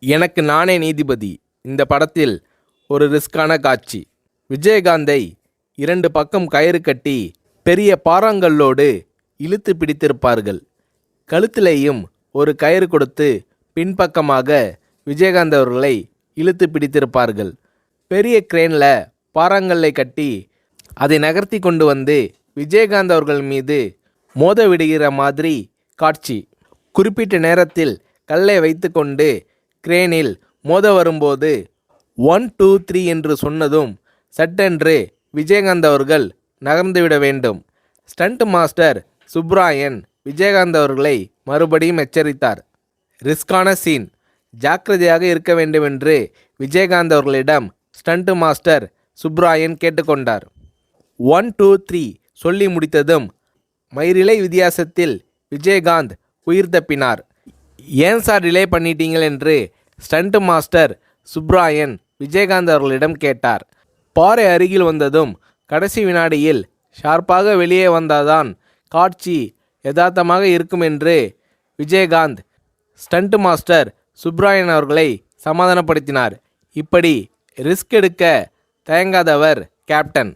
எனக்கு நானே நீதிபதி. இந்த படத்தில் ஒரு ரிஸ்கான காட்சி. விஜயகாந்தை 2 பக்கம் கயிறு கட்டி பெரிய பாறாங்கல்லோடு இழுத்து பிடித்திருப்பார்கள். கழுத்திலேயும் ஒரு கயிறு கொடுத்து பின்பக்கமாக விஜயகாந்த் அவர்களை இழுத்து பிடித்திருப்பார்கள். பெரிய கிரேனில் பாறாங்கல்லை கட்டி அதை நகர்த்தி கொண்டு வந்து விஜயகாந்த் அவர்கள் மீது மோத விடுகிற மாதிரி காட்சி. குறிப்பிட்ட நேரத்தில் கல்லை வைத்து கொண்டு கிரேனில் மோத வரும்போது 1 2 3 என்று சொன்னதும் சட்டென்று விஜயகாந்த் அவர்கள் நகர்ந்துவிட வேண்டும். ஸ்டண்ட் மாஸ்டர் சுப்ராயன் விஜயகாந்த் அவர்களை மறுபடியும் எச்சரித்தார். ரிஸ்கான சீன், ஜாக்கிரதையாக இருக்க வேண்டுமென்று விஜயகாந்த் அவர்களிடம் ஸ்டண்ட் மாஸ்டர் சுப்ராயன் கேட்டுக்கொண்டார். 1 2 3 சொல்லி முடித்ததும் மயிரிழை வித்தியாசத்தில் விஜயகாந்த் உயிர் தப்பினார். ஏன் சார் டிலே பண்ணிட்டீங்கள் என்று ஸ்டண்ட் மாஸ்டர் சுப்ராயன் விஜயகாந்த் அவர்களிடம் கேட்டார். பாறை அருகில் வந்ததும் கடைசி வினாடியில் ஷார்ப்பாக வெளியே வந்தாதான் காட்சி யதார்த்தமாக இருக்கும் என்று விஜயகாந்த் ஸ்டண்ட் மாஸ்டர் சுப்ராயன் அவர்களை சமாதானப்படுத்தினார். இப்படி ரிஸ்க் எடுக்க தயங்காதவர் கேப்டன்.